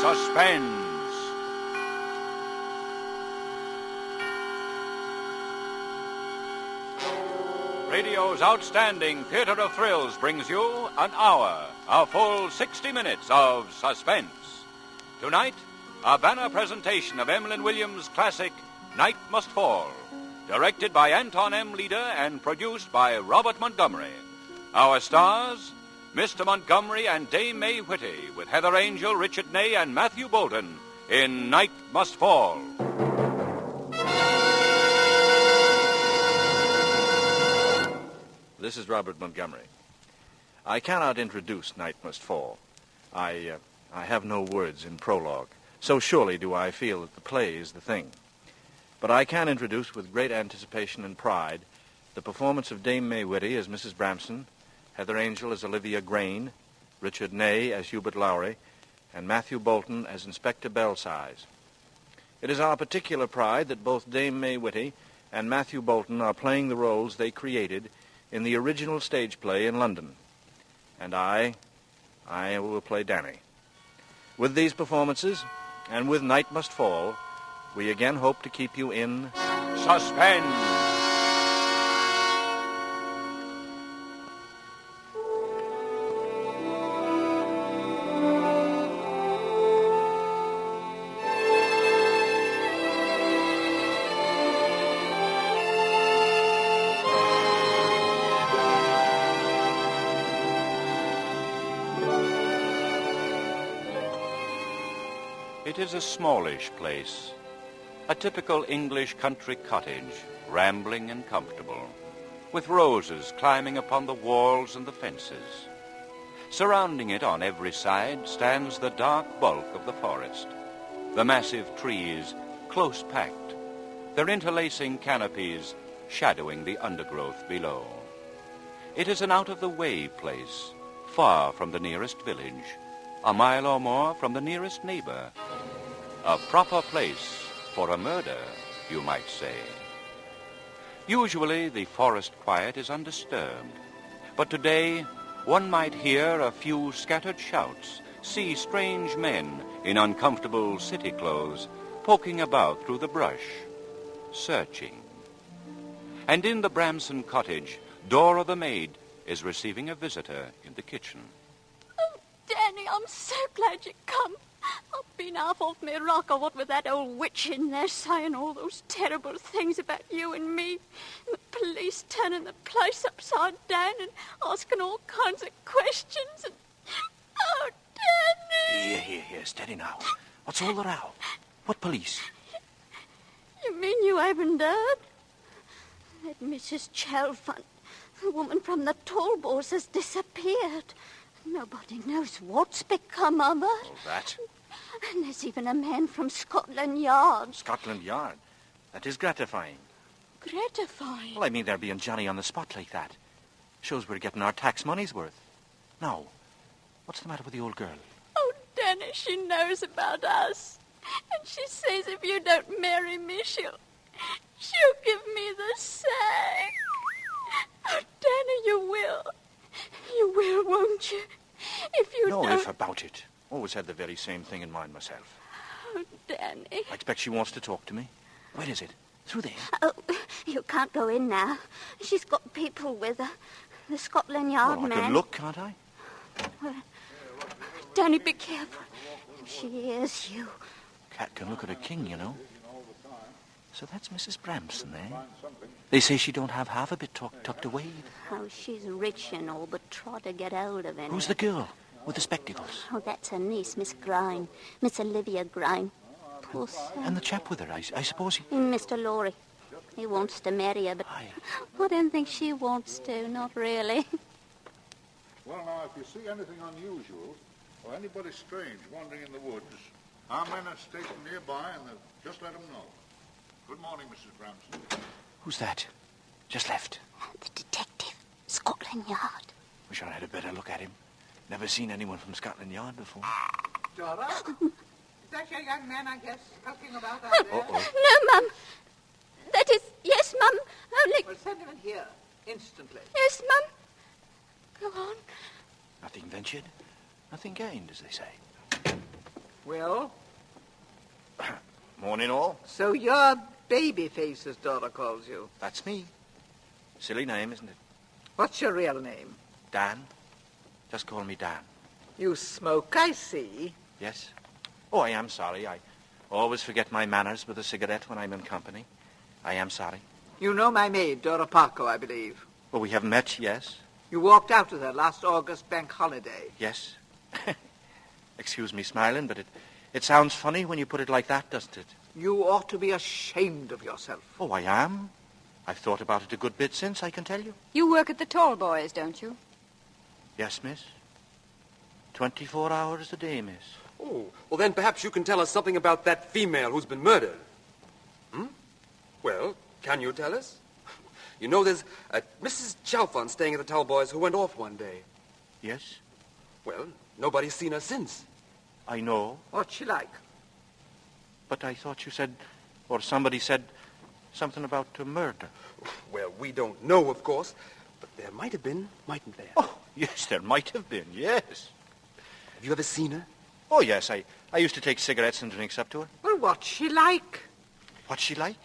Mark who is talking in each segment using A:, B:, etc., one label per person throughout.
A: Suspense. Radio's outstanding theater of thrills brings you an hour, a full 60 minutes of suspense. Tonight, a banner presentation of Emlyn Williams' classic Night Must Fall, directed by Anton M. Leader and produced by Robert Montgomery. Our stars, Mr. Montgomery and Dame May Whitty, with Heather Angel, Richard Ney, and Matthew Bolton in Night Must Fall.
B: This is Robert Montgomery. I cannot introduce Night Must Fall. I have no words in prologue. So surely do I feel that the play is the thing. But I can introduce with great anticipation and pride the performance of Dame May Whitty as Mrs. Bramson, Heather Angel as Olivia Grain, Richard Ney as Hubert Lowry, and Matthew Bolton as Inspector Belsize. It is our particular pride that both Dame May Whitty and Matthew Bolton are playing the roles they created in the original stage play in London. And I will play Danny. With these performances, and with Night Must Fall, we again hope to keep you in
A: suspense. It is a smallish place, a typical English country cottage, rambling and comfortable, with roses climbing upon the walls and the fences. Surrounding it on every side stands the dark bulk of the forest, the massive trees close packed, their interlacing canopies shadowing the undergrowth below. It is an out-of-the-way place, far from the nearest village, a mile or more from the nearest neighbor. A proper place for a murder, you might say. Usually the forest quiet is undisturbed, but today one might hear a few scattered shouts, see strange men in uncomfortable city clothes poking about through the brush, searching. And in the Bramson cottage, Dora the maid is receiving a visitor in the kitchen.
C: Oh, Danny, I'm so glad you come. I've been half off my rocker, what with that old witch in there saying all those terrible things about you and me. The police turning the place upside down and asking all kinds of questions. And... Oh, Danny!
D: Here, steady now. What's all the row? What police?
C: You mean you haven't heard? That Mrs. Chalfont, the woman from the Talboys, has disappeared. Nobody knows what's become of her.
B: Oh, that?
C: And there's even a man from Scotland Yard.
B: Scotland Yard? That is gratifying.
C: Gratifying?
B: Well, I mean there being Johnny on the spot like that. Shows we're getting our tax money's worth. Now, what's the matter with the old girl?
C: Oh, Danny, she knows about us. And she says if you don't marry me, she'll give me the sack. Oh, Danny, you will. You will, won't you? If you don't...
B: No if about it. Always had the very same thing in mind myself.
C: Oh, Danny.
B: I expect she wants to talk to me. Where is it? Through there?
C: Oh, you can't go in now. She's got people with her. The Scotland Yard
B: Well, I
C: man.
B: can look, can't I?
C: Danny, be careful. If she hears you.
B: Cat can look at a king, you know. So that's Mrs. Bramson, eh? They say she don't have half a bit tucked away.
C: Oh, she's rich and all, but try to get hold of it.
B: Who's the girl with the spectacles?
C: Oh, that's her niece, Miss Grine. Miss Olivia Grine. Poor son.
B: And the chap with her, I suppose he...
C: Mr. Lowry. He wants to marry her, but
B: Aye.
C: I don't think she wants to, not really.
E: Well, now, if you see anything unusual or anybody strange wandering in the woods, our men are stationed nearby and just let them know. Good morning, Mrs. Bramson.
B: Who's that? Just left.
C: The detective. Scotland Yard.
B: Wish I had a better look at him. Never seen anyone from Scotland Yard before.
F: Dora? Is that your young man, I guess, skulking about out there?
B: Uh-oh.
C: No, Mum. That is... Yes, Mum. Only...
F: Well, send him in here, instantly.
C: Yes, Mum. Go on.
B: Nothing ventured, nothing gained, as they say.
F: Well,
B: Morning, all.
F: so you're Babyface, as Dora calls you.
B: That's me. Silly name, isn't it?
F: What's your real name?
B: Dan. Just call me Dan.
F: You smoke, I see.
B: Yes? Oh, I am sorry. I always forget my manners with a cigarette when I'm in company. I am sorry.
F: You know my maid, Dora Parko, I believe.
B: Well, we have met, yes?
F: You walked out with her last August bank holiday.
B: Yes. Excuse me smiling, but it sounds funny when you put it like that, doesn't it?
F: You ought to be ashamed of yourself.
B: Oh, I am. I've thought about it a good bit since, I can tell you.
C: You work at the Tall Boys, don't you?
B: Yes, miss. 24 hours a day, miss.
G: Oh, well, then perhaps you can tell us something about that female who's been murdered. Well, can you tell us? You know, there's a Mrs. Chalfont staying at the Tall Boys who went off one day.
B: Yes?
G: Well, nobody's seen her since.
B: I know,
F: What's she like?
B: but I thought you said, or somebody said, something about a murder.
G: Well, we don't know, of course, but there might have been, mightn't there?
B: Oh, yes, there might have been, yes.
G: Have you ever seen her?
B: Oh, yes, I used to take cigarettes and drinks up to her.
F: Well, what's she like?
B: What's she like?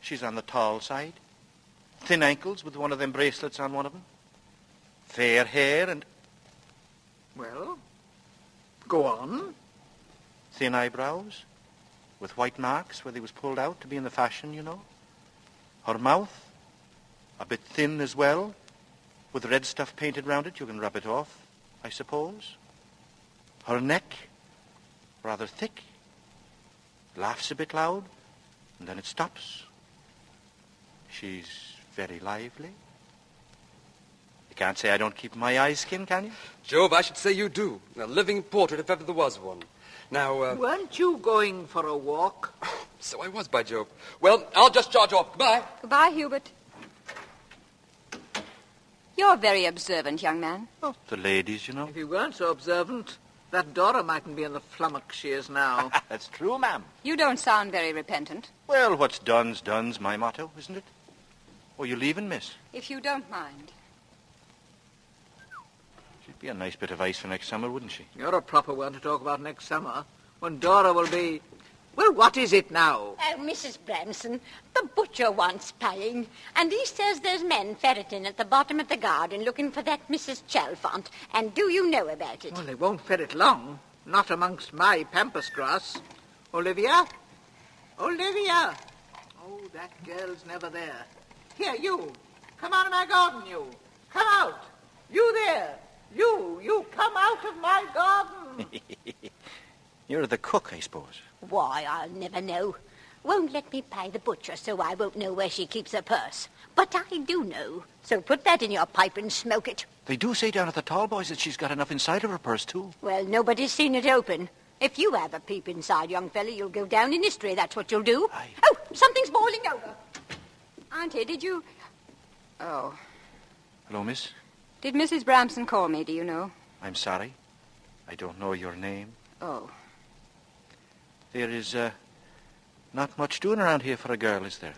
B: She's on the tall side. Thin ankles with one of them bracelets on one of them. Fair hair and
F: Well, go on.
B: thin eyebrows with white marks where they was pulled out to be in the fashion, you know. Her mouth, a bit thin as well, with red stuff painted round it. You can rub it off, I suppose. Her neck, rather thick, laughs a bit loud, and then it stops. She's very lively. You can't say I don't keep my eyes skinned, can you?
G: Jove, I should say you do. A living portrait if ever there was one. Now,
F: Weren't you going for a walk?
G: so I was, by Jove. Well, I'll just charge off. Goodbye.
C: Goodbye, Hubert. You're a very observant, young man.
B: Oh, the ladies, you know.
F: If you weren't so observant, that Dora mightn't be in the flummox she is now.
B: That's true, ma'am.
C: You don't sound very repentant.
B: Well, what's done's my motto, isn't it? Oh, you leaving, miss?
C: If you don't mind.
B: She'd be a nice bit of ice for next summer, wouldn't she?
F: You're a proper one to talk about next summer, when Dora will be... Well, what is it now?
H: Oh, Mrs. Bramson, the butcher wants paying, and he says there's men ferreting at the bottom of the garden looking for that Mrs. Chalfont. And do you know about it?
F: Well, they won't ferret long. Not amongst my pampas grass. Olivia? Olivia! Oh, that girl's never there. Here, you. Come out of my garden, you. Come out. You there. You come out of my garden.
B: You're the cook, I suppose.
H: Why, I'll never know. Won't let me pay the butcher, so I won't know where she keeps her purse. But I do know, so put that in your pipe and smoke it.
B: They do say down at the Tall Boys that she's got enough inside of her purse, too.
H: Well, nobody's seen it open. If you have a peep inside, young fella, you'll go down in history, that's what you'll do.
B: Aye.
H: Oh, something's boiling over.
C: Auntie, did you... Oh.
B: Hello, miss.
C: Did Mrs. Bramson call me, do you know?
B: I'm sorry. I don't know your name.
C: Oh.
B: There is, not much doing around here for a girl, is there?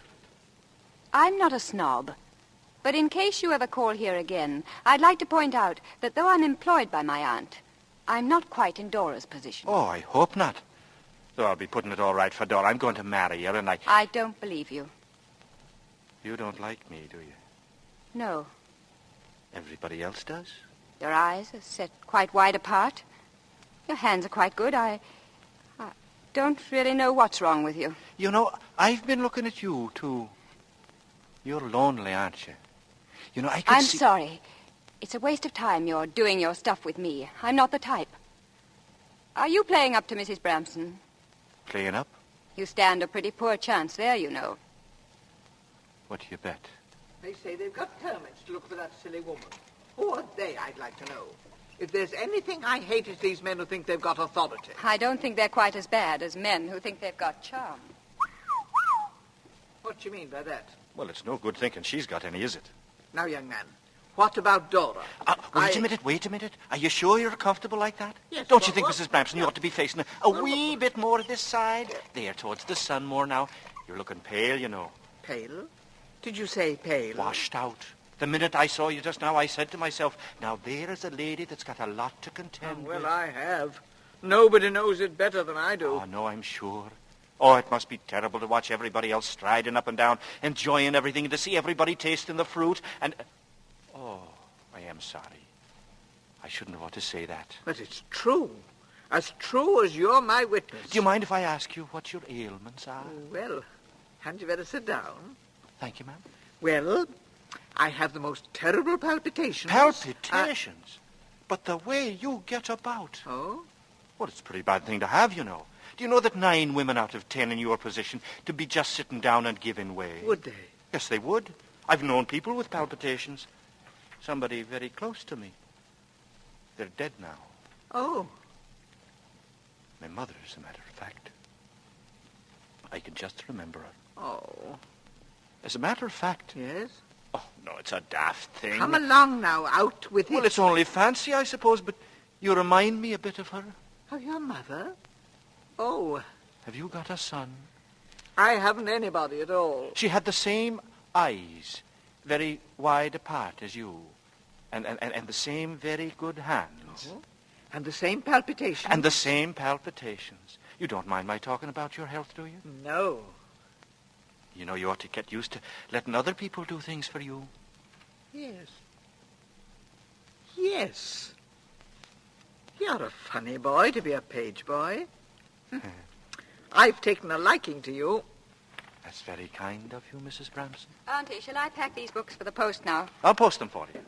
C: I'm not a snob. But in case you ever call here again, I'd like to point out that though I'm employed by my aunt, I'm not quite in Dora's position.
B: Oh, I hope not. Though I'll be putting it all right for Dora. I'm going to marry her, and
C: I don't believe you.
B: You don't like me, do you?
C: No.
B: Everybody else does?
C: Your eyes are set quite wide apart. Your hands are quite good. I don't really know what's wrong with you.
B: You know, I've been looking at you, too. You're lonely, aren't you? You know, I could
C: I'm
B: see...
C: sorry. It's a waste of time you're doing your stuff with me. I'm not the type. Are you playing up to Mrs. Bramson?
B: Playing up?
C: You stand a pretty poor chance there, you know.
B: What do you bet?
F: They say they've got permits to look for that silly woman. Who are they, I'd like to know? If there's anything I hate, it's these men who think they've got authority.
C: I don't think they're quite as bad as men who think they've got charm.
F: What do you mean by that?
B: Well, it's no good thinking she's got any, is it?
F: Now, young man, what about Dora?
B: Wait a minute. Are you sure you're comfortable like that?
F: Yes,
B: Don't you
F: well,
B: think, Mrs. Bramson, you ought to be facing a wee bit more to this side? There, towards the sun more now. You're looking pale, you know.
F: Pale? Did you say pale?
B: Washed out. The minute I saw you just now, I said to myself, now there is a lady that's got a lot to contend with.
F: Well, I have. Nobody knows it better than I do.
D: Oh, no, I'm sure. Oh, it must be terrible to watch everybody else striding up and down, enjoying everything, and to see everybody tasting the fruit, and... Oh, I am sorry. I shouldn't ought to say that.
F: But it's true. As true as you're my witness.
D: Do you mind if I ask you what your ailments are?
F: Well, hadn't you better sit down?
D: Thank you, ma'am.
F: Well, I have the most terrible palpitations.
D: Palpitations? But the way you get about.
F: Oh?
D: Well, it's a pretty bad thing to have, you know. Do you know that 9 women out of 10 in your position to be just sitting down and giving way?
F: Would they?
D: Yes, they would. I've known people with palpitations. Somebody very close to me. They're dead now.
F: Oh.
D: My mother, as a matter of fact. I can just remember her.
F: Oh.
D: As a matter of fact.
F: Yes?
D: Oh, no, it's a daft thing.
F: Come along now, out with it.
D: Well, it's only fancy, I suppose, but you remind me a bit of her.
F: Of your mother? Oh.
D: Have you got a son?
F: I haven't anybody at all.
D: She had the same eyes, very wide apart as you, and the same very good hands.
F: Oh. And the same palpitations?
D: And the same palpitations. You don't mind my talking about your health, do you?
F: No.
D: You know, you ought to get used to letting other people do things for you.
F: Yes. Yes. You're a funny boy to be a page boy. I've taken a liking to you.
D: That's very kind of you, Mrs. Bramson.
H: Auntie, shall I pack these books for the post now?
D: I'll post them for you.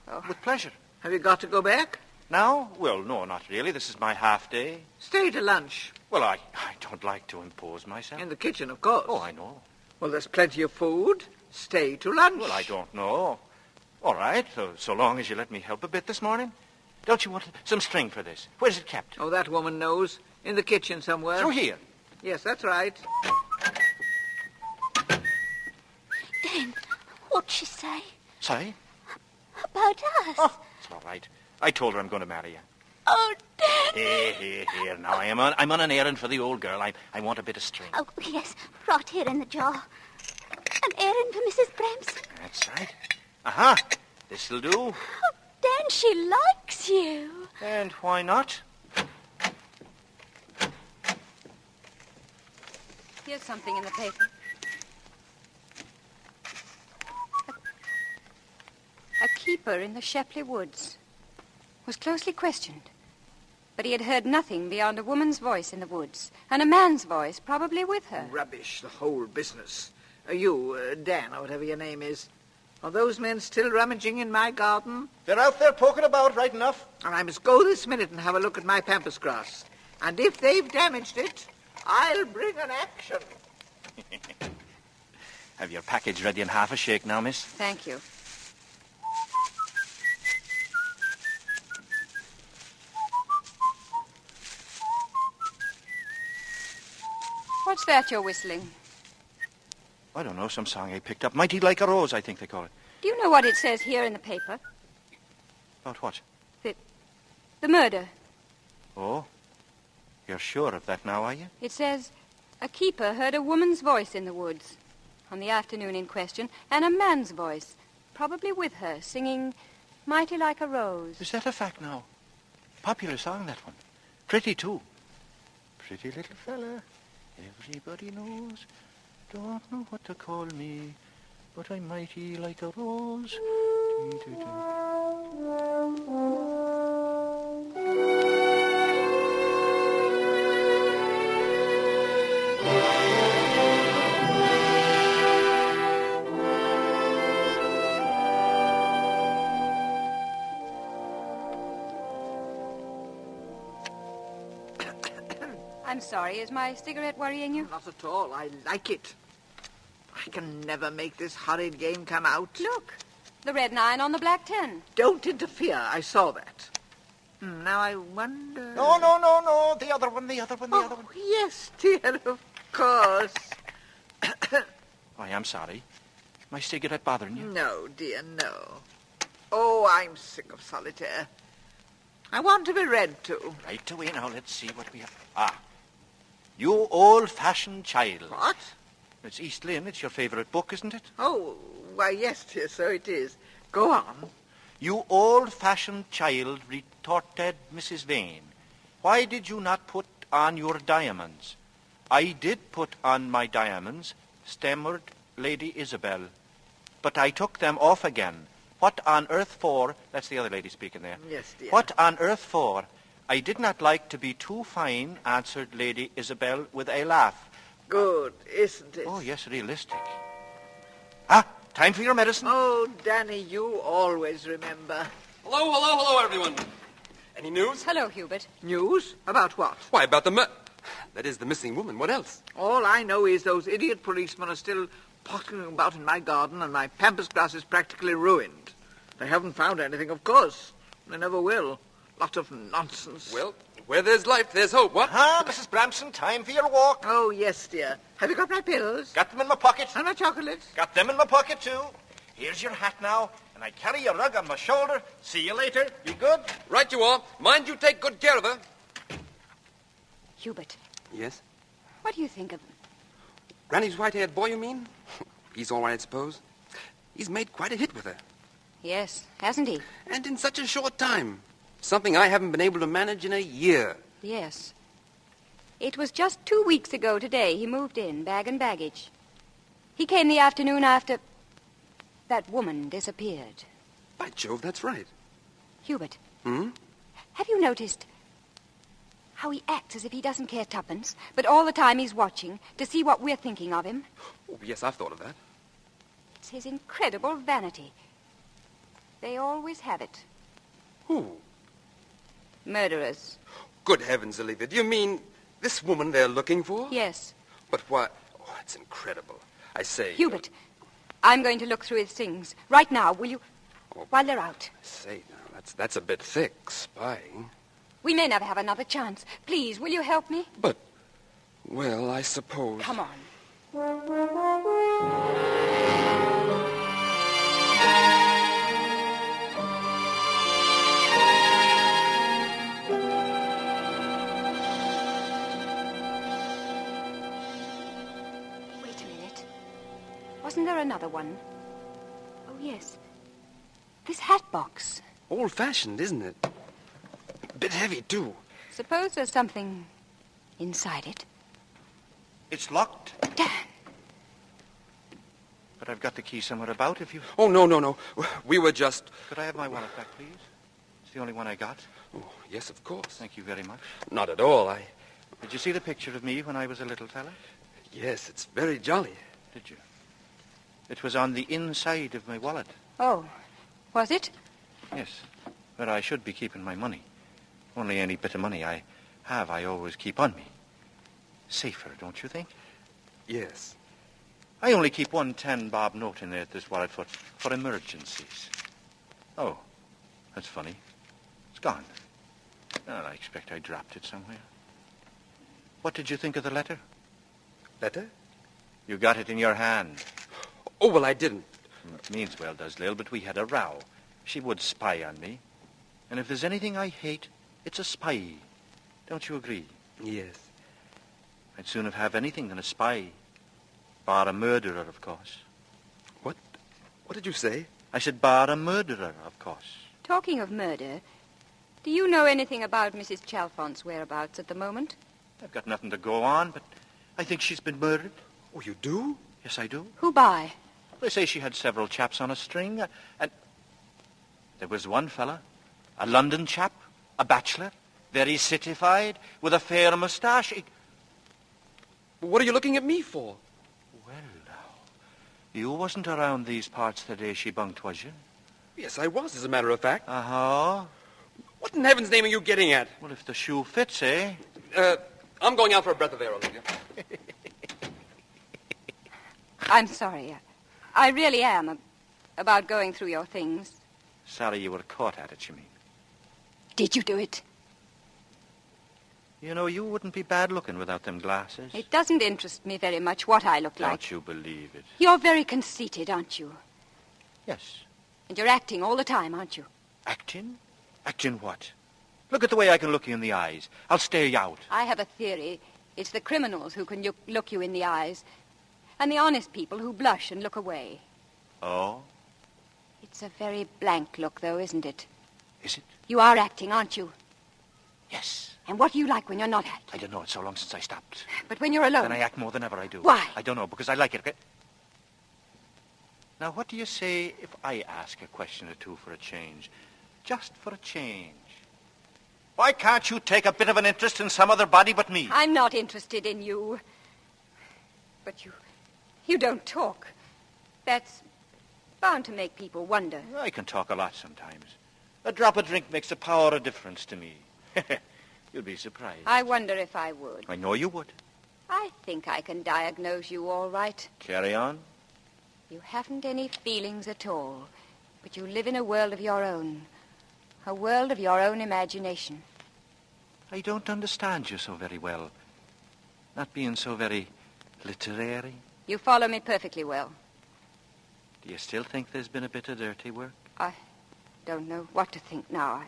H: Oh.
D: With pleasure.
F: Have you got to go back?
D: Now? Well, no, not really. This is my half day.
F: Stay to lunch.
D: Well, I don't like to impose myself.
F: In the kitchen, of course.
D: Oh, I know.
F: Well, there's plenty of food. Stay to lunch.
D: Well, I don't know. All right, so long as you let me help a bit this morning. Don't you want some string for this? Where's it kept?
F: Oh, that woman knows. In the kitchen somewhere.
D: Through here.
F: Yes, that's right.
C: Dan, what'd she say?
D: Say?
C: About us?
D: Oh, it's all right. I told her I'm going to marry you.
C: Oh, Dan.
D: Here. Now, I'm on an errand for the old girl. I want a bit of string.
C: Oh, yes, right here in the jar. An errand for Mrs. Bramson.
D: That's right. Aha, this'll do.
C: Oh, Dan, she likes you.
D: And why not?
H: Here's something in the paper. A keeper in the Shepley Woods was closely questioned, but he had heard nothing beyond a woman's voice in the woods, and a man's voice probably with her.
F: Rubbish, the whole business. Dan, or whatever your name is. Are those men still rummaging in my garden?
D: They're out there poking about right enough.
F: And I must go this minute and have a look at my pampas grass. And if they've damaged it, I'll bring an action.
D: Have your package ready in half a shake now, miss?
H: Thank you. What's that you're whistling?
D: I don't know, some song I picked up. Mighty Like a Rose, I think they call it.
H: Do you know what it says here in the paper?
D: About what?
H: The murder.
D: Oh? You're sure of that now, are you?
H: It says, a keeper heard a woman's voice in the woods on the afternoon in question, and a man's voice, probably with her, singing Mighty Like a Rose.
D: Is that a fact now? Popular song, that one. Pretty, too. Pretty little fella, everybody knows. Don't know what to call me, but I'm mighty like a rose.
H: I'm sorry, is my cigarette worrying you?
F: Not at all. I like it. I can never make this horrid game come out.
H: Look, the red 9 on the black 10.
F: Don't interfere. I saw that. Now I wonder...
D: No. The other one.
F: Oh, yes, dear, of course.
D: I am sorry. My cigarette bothering you?
F: No, dear, no. Oh, I'm sick of solitaire. I want to be read to.
D: Right away now. Let's see what we have. You old-fashioned child.
F: What?
D: It's East Lynne. It's your favourite book, isn't it?
F: Oh, why, yes, dear, so it is. Go on.
D: You old-fashioned child, retorted Mrs. Vane. Why did you not put on your diamonds? I did put on my diamonds, stammered Lady Isabel, but I took them off again. What on earth for? That's the other lady speaking there.
F: Yes, dear.
D: What on earth for? I did not like to be too fine, answered Lady Isabel with a laugh.
F: Good, isn't it?
D: Oh, yes, realistic. Ah, time for your medicine.
F: Oh, Danny, you always remember.
G: Hello, everyone. Any news?
H: Hello, Hubert.
F: News? About what?
G: Why, about that is, the missing woman. What else?
F: All I know is those idiot policemen are still pottering about in my garden, and my pampas grass is practically ruined. They haven't found anything, of course. They never will. Lot of nonsense.
G: Well, where there's life, there's hope. What?
D: Ah, Mrs. Bramson, time for your walk.
F: Oh, yes, dear. Have you got my pills?
D: Got them in my pocket.
F: And my chocolates?
D: Got them in my pocket, too. Here's your hat now, and I carry your rug on my shoulder. See you later. Be good.
G: Right you are. Mind you take good care of her.
H: Hubert,
G: Yes?
H: what do you think of him?
G: Granny's white-haired boy, you mean? He's all right, I suppose. He's made quite a hit with her.
H: Yes, hasn't he?
G: And in such a short time. Something I haven't been able to manage in a year.
H: Yes. It was just 2 weeks ago today he moved in, bag and baggage. He came the afternoon after that woman disappeared.
G: By Jove, that's right.
H: Hubert,
G: Hmm?
H: have you noticed how he acts as if he doesn't care tuppence, but all the time he's watching to see what we're thinking of him?
G: Oh, yes, I've thought of that.
H: It's his incredible vanity. They always have it.
G: Who?
H: Murderers.
G: Good heavens, Olivia, do you mean this woman they're looking for?
H: Yes.
G: But why? Oh, it's incredible. I say...
H: Hubert, I'm going to look through his things. Right now, will you?
G: Oh.
H: While they're out.
G: I say, now, that's a bit thick, spying.
H: We may never have another chance. Please, will you help me?
G: But, well, I suppose...
H: Come on. Wait a minute. Wasn't there another one? Oh, yes. This hat box.
G: Old-fashioned, isn't it? A bit heavy, too.
H: Suppose there's something inside it.
D: It's locked,
H: Dan!
D: but I've got the key somewhere about if you...
G: Oh, no. We were just...
D: Could I have my wallet back, please? It's the only one I got.
G: Oh, yes, of course.
D: Thank you very much.
G: Not at all,
D: Did you see the picture of me when I was a little fella?
G: Yes, it's very jolly.
D: Did you? It was on the inside of my wallet.
H: Oh, was it?
D: Yes, where I should be keeping my money. Only any bit of money I have, I always keep on me. Safer, don't you think?
G: Yes.
D: I only keep one 10-bob note in there at this wallet for emergencies. Oh, that's funny. It's gone. Well, I expect I dropped it somewhere. What did you think of the letter?
G: Letter?
D: You got it in your hand.
G: Oh, well, I didn't.
D: It means well, does Lil, but we had a row. She would spy on me. And if there's anything I hate, it's a spy. Don't you agree?
G: Yes.
D: I'd sooner have anything than a spy. Bar a murderer, of course.
G: What did you say?
D: I said bar a murderer, of course.
H: Talking of murder, do you know anything about Mrs. Chalfont's whereabouts at the moment?
D: I've got nothing to go on, but I think she's been murdered.
G: Oh, you do?
D: Yes, I do.
H: Who by?
D: They say she had several chaps on a string, and there was one fella, a London chap, a bachelor, very citified, with a fair moustache.
G: What are you looking at me for?
D: Well, now, you wasn't around these parts the day she bunked, was you?
G: Yes, I was, as a matter of fact.
D: Uh-huh.
G: What in heaven's name are you getting at?
D: Well, if the shoe fits, eh?
G: I'm going out for a breath of air, Olivia.
H: I'm sorry. I really am about going through your things.
D: Sorry you were caught at it, you mean?
H: Did you do it?
D: You know, you wouldn't be bad looking without them glasses.
H: It doesn't interest me very much what I look like.
D: Don't you believe it?
H: You're very conceited, aren't you?
D: Yes.
H: And you're acting all the time, aren't you?
D: Acting? Acting what? Look at the way I can look you in the eyes. I'll stare you out.
H: I have a theory. It's the criminals who can look you in the eyes, and the honest people who blush and look away.
D: Oh?
H: It's a very blank look, though, isn't it?
D: Is it?
H: You are acting, aren't you?
D: Yes,
H: And what do you like when you're not at?
D: I don't know. It's so long since I stopped.
H: But when you're alone?
D: Then I act more than ever I do.
H: Why?
D: I don't know, because I like it. Now, what do you say if I ask a question or two for a change? Just for a change. Why can't you take a bit of an interest in some other body but me?
H: I'm not interested in you. But you don't talk. That's bound to make people wonder.
D: I can talk a lot sometimes. A drop of drink makes a power of difference to me. You'll be surprised.
H: I wonder if I would.
D: I know you would.
H: I think I can diagnose you all right.
D: Carry on.
H: You haven't any feelings at all, but you live in a world of your own. A world of your own imagination.
D: I don't understand you so very well. Not being so very literary.
H: You follow me perfectly well.
D: Do you still think there's been a bit of dirty work?
H: I don't know what to think now.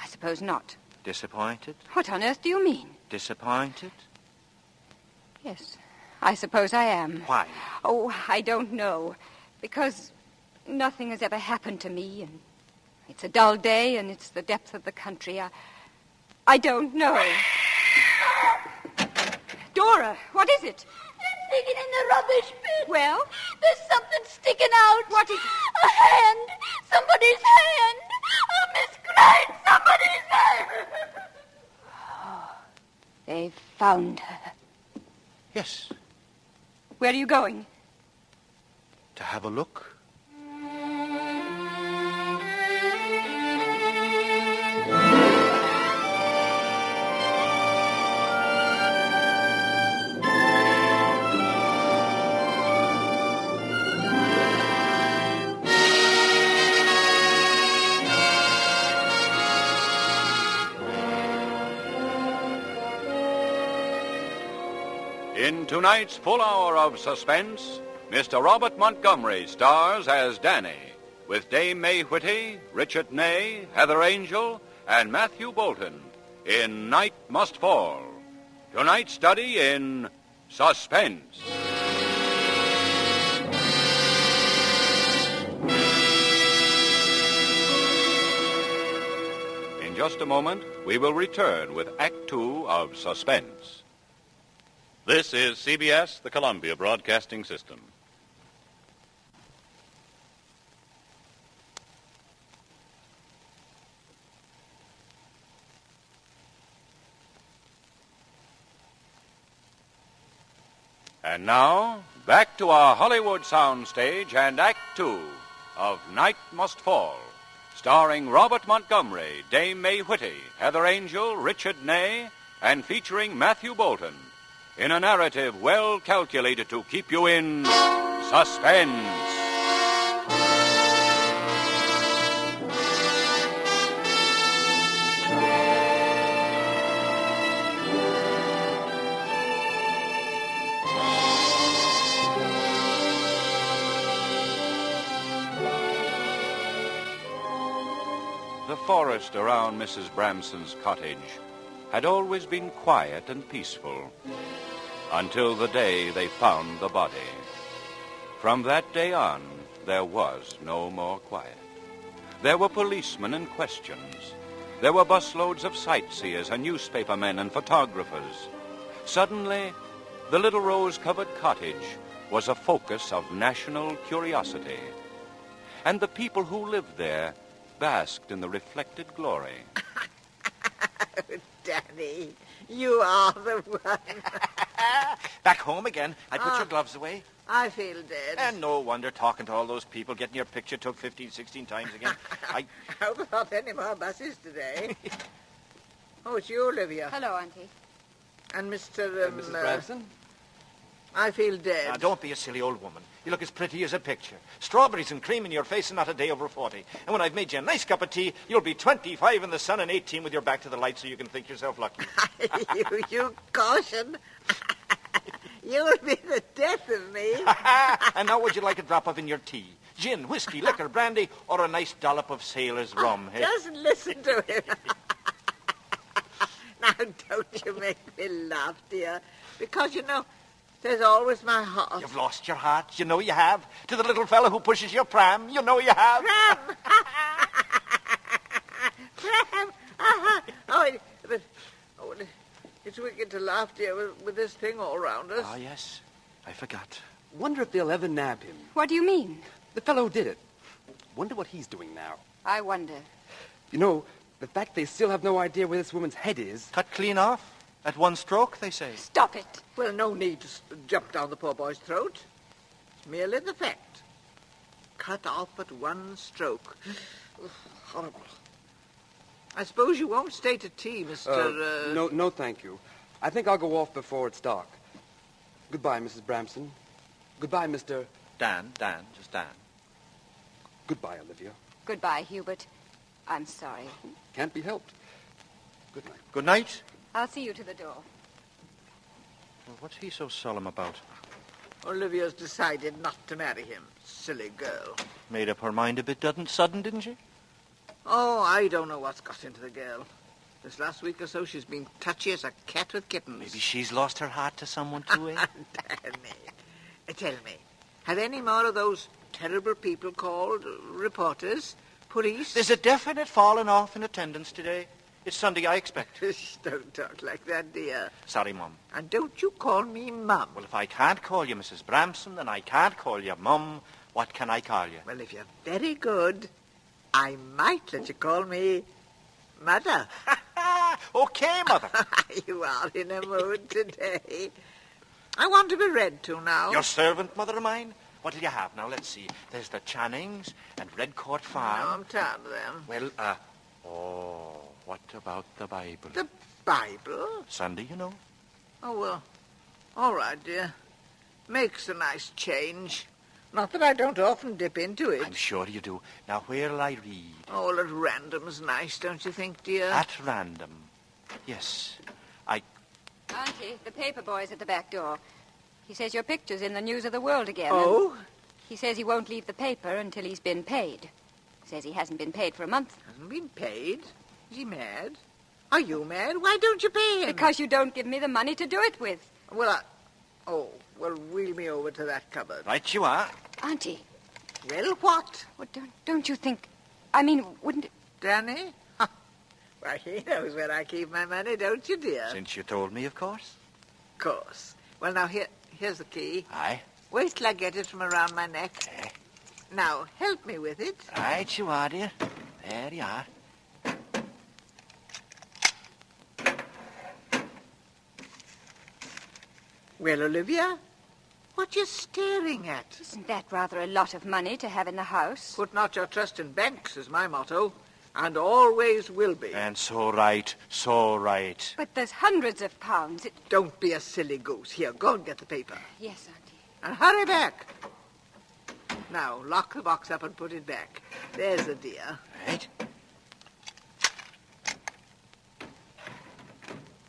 H: I suppose not.
D: Disappointed?
H: What on earth do you mean?
D: Disappointed?
H: Yes, I suppose I am.
D: Why?
H: Oh, I don't know. Because nothing has ever happened to me, and it's a dull day, and it's the depth of the country. I don't know. Dora, what is it?
C: They're digging in the rubbish bin.
H: Well?
C: There's something sticking out.
H: What is it?
C: A hand. Somebody's hand. Oh, Miss Grant, somebody's hand.
H: They've found her.
D: Yes.
H: Where are you going?
D: To have a look?
A: In tonight's full hour of suspense, Mr. Robert Montgomery stars as Danny, with Dame May Whitty, Richard Ney, Heather Angel, and Matthew Bolton in Night Must Fall. Tonight's study in suspense. In just a moment, we will return with Act Two of Suspense.
I: This is CBS, the Columbia Broadcasting System.
A: And now, back to our Hollywood soundstage and Act Two of Night Must Fall, starring Robert Montgomery, Dame May Whitty, Heather Angel, Richard Ney, and featuring Matthew Bolton, in a narrative well calculated to keep you in suspense. The forest around Mrs. Bramson's cottage had always been quiet and peaceful, until the day they found the body. From that day on, there was no more quiet. There were policemen and questions. There were busloads of sightseers and newspapermen and photographers. Suddenly, the little rose-covered cottage was a focus of national curiosity. And the people who lived there basked in the reflected glory.
F: Danny, you are the one.
D: Back home again. I put your gloves away.
F: I feel dead.
D: And no wonder, talking to all those people, getting your picture took 15, 16 times again.
F: I hope not any more buses today. Oh, it's you, Olivia.
H: Hello, Auntie.
F: And Mr.
G: Mrs. Bramson?
F: I feel dead.
D: Now, don't be a silly old woman. You look as pretty as a picture. Strawberries and cream in your face and not a day over 40. And when I've made you a nice cup of tea, you'll be 25 in the sun and 18 with your back to the light so you can think yourself lucky.
F: you caution. You'll be the death of me.
D: And now would you like a drop of in your tea? Gin, whiskey, liquor, brandy, or a nice dollop of sailor's rum? Eh?
F: Just listen to him. Now, don't you make me laugh, dear. Because, you know, there's always my heart.
D: You've lost your heart. You know you have. To the little fellow who pushes your pram. You know you have.
F: Pram! Pram! Oh, but It's wicked to laugh, dear, with this thing all round us.
B: Ah, yes. I forgot.
G: Wonder if they'll ever nab him.
H: What do you mean?
G: The fellow who did it. Wonder what he's doing now.
H: I wonder.
G: You know, the fact they still have no idea where this woman's head is.
B: Cut clean off. At one stroke, they say.
H: Stop it.
F: Well, no need to jump down the poor boy's throat. It's merely the fact. Cut off at one stroke. Horrible. I suppose you won't stay to tea, Mr.
G: No, thank you. I think I'll go off before it's dark. Goodbye, Mrs. Bramson. Goodbye, Mr.
B: Dan, just Dan.
G: Goodbye, Olivia.
H: Goodbye, Hubert. I'm sorry.
G: Can't be helped. Good night.
B: Good night.
H: I'll see you to the door.
B: Well, what's he so solemn about?
F: Olivia's decided not to marry him. Silly girl.
B: Made up her mind a bit sudden, didn't she?
F: Oh, I don't know what's got into the girl. This last week or so, she's been touchy as a cat with kittens.
B: Maybe she's lost her heart to someone too, eh?
F: Tell me, have any more of those terrible people called reporters, police?
B: There's a definite falling off in attendance today. It's Sunday, I expect.
F: Don't talk like that, dear.
B: Sorry, Mum.
F: And don't you call me Mum.
B: Well, if I can't call you Mrs. Bramson, then I can't call you Mum. What can I call you?
F: Well, if you're very good, I might let you call me Mother.
B: Okay, Mother.
F: You are in a mood today. I want to be read to now.
B: Your servant, Mother of mine? What'll you have now? Let's see. There's the Channings and Redcourt Farm.
F: No, I'm tired of them.
B: Well, what about the Bible?
F: The Bible?
B: Sunday, you know.
F: Oh, well, all right, dear. Makes a nice change. Not that I don't often dip into it.
B: I'm sure you do. Now, where'll I read?
F: All at random's nice, don't you think, dear?
B: At random. Yes.
H: Auntie, the paper boy's at the back door. He says your picture's in the news of the world again.
F: Oh?
H: He says he won't leave the paper until he's been paid. Says he hasn't been paid for a month.
F: Hasn't been paid? Is he mad? Are you mad? Why don't you pay him?
H: Because you don't give me the money to do it with.
F: Well, wheel me over to that cupboard.
B: Right you are.
H: Auntie.
F: Well, what?
H: Well, don't you think... I mean, wouldn't it...
F: Danny? Why, he knows where I keep my money, don't you, dear?
B: Since you told me, of course.
F: Of course. Well, now, here's the key.
B: Aye.
F: Wait till I get it from around my neck.
B: Aye.
F: Now, help me with it.
B: Right you are, dear. There you are.
F: Well, Olivia, what you staring at?
H: Isn't that rather a lot of money to have in the house?
F: Put not your trust in banks is my motto, and always will be.
B: And so right, so right.
H: But there's hundreds of pounds.
F: Don't be a silly goose. Here, go and get the paper.
H: Yes, Auntie.
F: And hurry back. Now, lock the box up and put it back. There's a dear.
B: Right.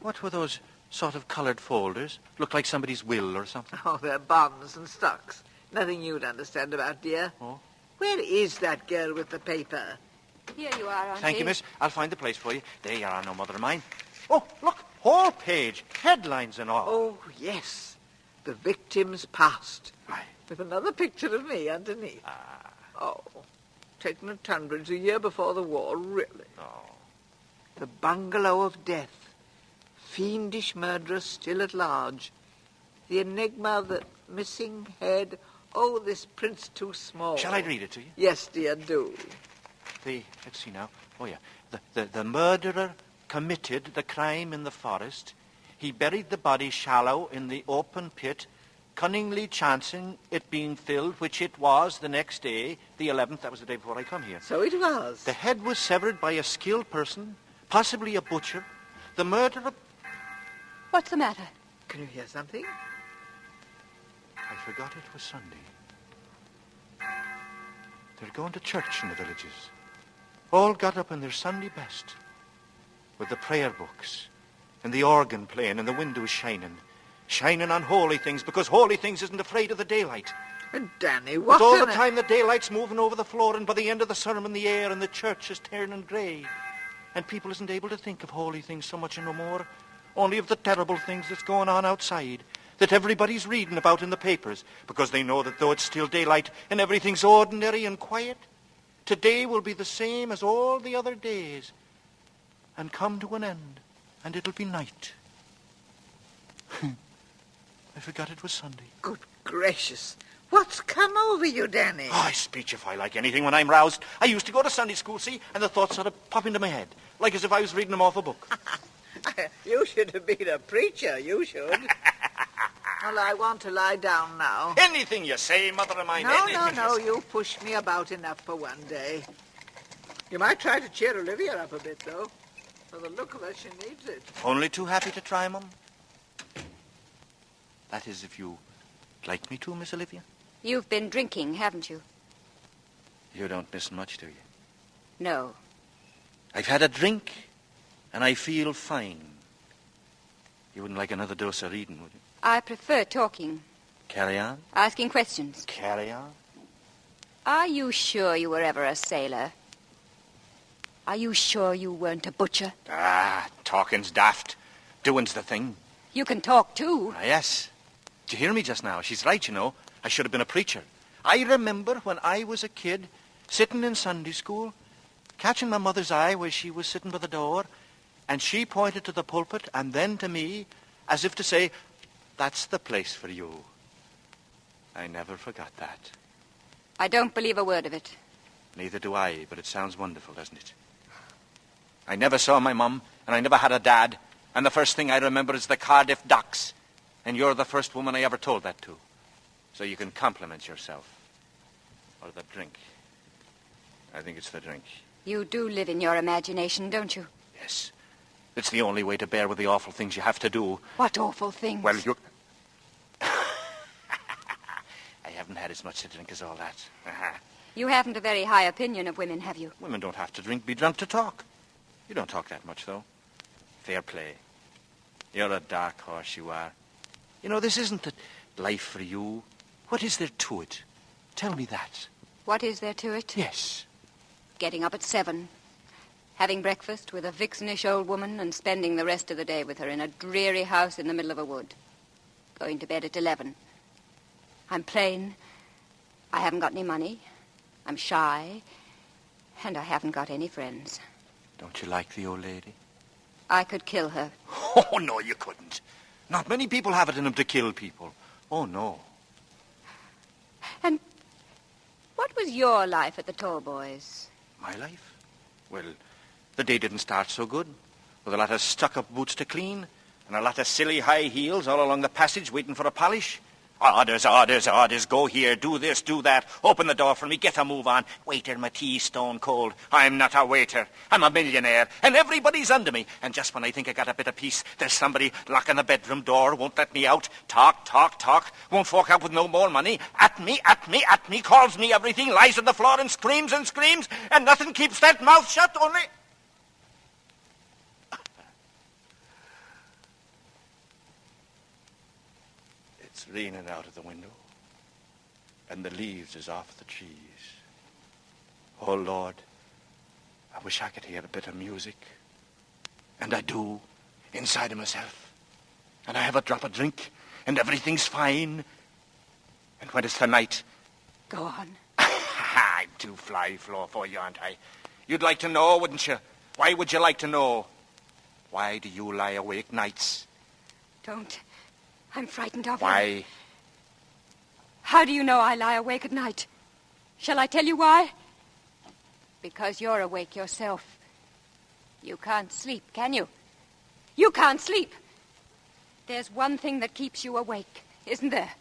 B: What were those sort of coloured folders? Looked like somebody's will or something.
F: Oh, they're bonds and stocks. Nothing you'd understand about, dear.
B: Oh?
F: Where is that girl with the paper?
H: Here you are, Auntie.
B: Thank you, miss. I'll find the place for you. There you are, no mother of mine. Oh, look, whole page, headlines and all.
F: Oh, yes. The victim's past.
B: Aye.
F: With another picture of me underneath. Oh, taken at Tunbridge a year before the war, really.
B: Oh.
F: The bungalow of death. Fiendish murderer still at large. The enigma of the missing head. Oh, this prince too small.
B: Shall I read it to you?
F: Yes, dear, do.
B: Let's see now. Oh, yeah. The murderer committed the crime in the forest. He buried the body shallow in the open pit, cunningly chancing it being filled, which it was the next day, the 11th. That was the day before I come here.
F: So it was.
B: The head was severed by a skilled person, possibly a butcher. The murderer...
H: What's the matter?
F: Can you hear something?
B: I forgot it was Sunday. They're going to church in the villages. All got up in their Sunday best, with the prayer books, and the organ playing, and the windows shining on holy things, because holy things isn't afraid of the daylight.
F: And Danny, what
B: But all
F: on
B: the time the daylight's moving over the floor, and by the end of the sermon the air and the church is turning grey. And people isn't able to think of holy things so much no more, only of the terrible things that's going on outside, that everybody's reading about in the papers, because they know that though it's still daylight and everything's ordinary and quiet, today will be the same as all the other days, and come to an end, and it'll be night.
D: I forgot it was Sunday.
F: Good gracious. What's come over you, Danny?
B: Oh, I speechify like anything when I'm roused. I used to go to Sunday school, see, and the thoughts sort of pop into my head, like as if I was reading them off a book.
F: You should have been a preacher, you should. Well, I want to lie down now.
B: Anything you say, mother of mine.
F: No, you pushed me about enough for one day. You might try to cheer Olivia up a bit, though. For the look of her, she needs it.
B: Only too happy to try, Mum. That is, if you like me to, Miss Olivia.
H: You've been drinking, haven't you?
B: You don't miss much, do you?
H: No.
B: I've had a drink, and I feel fine. You wouldn't like another dose of reading, would you?
H: I prefer talking.
B: Carry on.
H: Asking questions.
B: Carry on.
H: Are you sure you were ever a sailor? Are you sure you weren't a butcher?
B: Talking's daft. Doing's the thing.
H: You can talk, too.
B: Yes. Did you hear me just now? She's right, you know. I should have been a preacher. I remember when I was a kid, sitting in Sunday school, catching my mother's eye where she was sitting by the door, and she pointed to the pulpit and then to me, as if to say, that's the place for you. I never forgot that.
H: I don't believe a word of it.
B: Neither do I, but it sounds wonderful, doesn't it? I never saw my mum, and I never had a dad, and the first thing I remember is the Cardiff docks, and you're the first woman I ever told that to. So you can compliment yourself. Or the drink. I think it's the drink.
H: You do live in your imagination, don't you?
B: Yes. It's the only way to bear with the awful things you have to do.
H: What awful things?
B: Well, you... I haven't had as much to drink as all that.
H: You haven't a very high opinion of women, have you?
B: Women don't have to drink, be drunk to talk. You don't talk that much, though. Fair play. You're a dark horse, you are. You know, this isn't the life for you. What is there to it? Tell me that.
H: What is there to it?
B: Yes.
H: Getting up at 7, having breakfast with a vixenish old woman and spending the rest of the day with her in a dreary house in the middle of a wood. Going to bed at 11. I'm plain. I haven't got any money. I'm shy. And I haven't got any friends.
B: Don't you like the old lady?
H: I could kill her.
B: Oh, no, you couldn't. Not many people have it in them to kill people. Oh, no.
H: And what was your life at the Tallboys?
B: My life? Well, the day didn't start so good. With a lot of stuck-up boots to clean and a lot of silly high heels all along the passage waiting for a polish. Orders, orders, orders. Go here, do this, do that. Open the door for me, get a move on. Waiter, my tea's stone cold. I'm not a waiter. I'm a millionaire, and everybody's under me. And just when I think I got a bit of peace, there's somebody locking the bedroom door, won't let me out. Talk, talk, talk. Won't fork out with no more money. At me, calls me everything, lies on the floor and screams, and nothing keeps that mouth shut, only... It's raining out of the window, and the leaves is off the trees. Oh, Lord, I wish I could hear a bit of music. And I do, inside of myself. And I have a drop of drink, and everything's fine. And when it's the night...
H: Go on.
B: I'm too fly-floor for you, aren't I? You'd like to know, wouldn't you? Why would you like to know? Why do you lie awake nights?
H: Don't. I'm frightened of you.
B: Why?
H: How do you know I lie awake at night? Shall I tell you why? Because you're awake yourself. You can't sleep, can you? You can't sleep. There's one thing that keeps you awake, isn't there?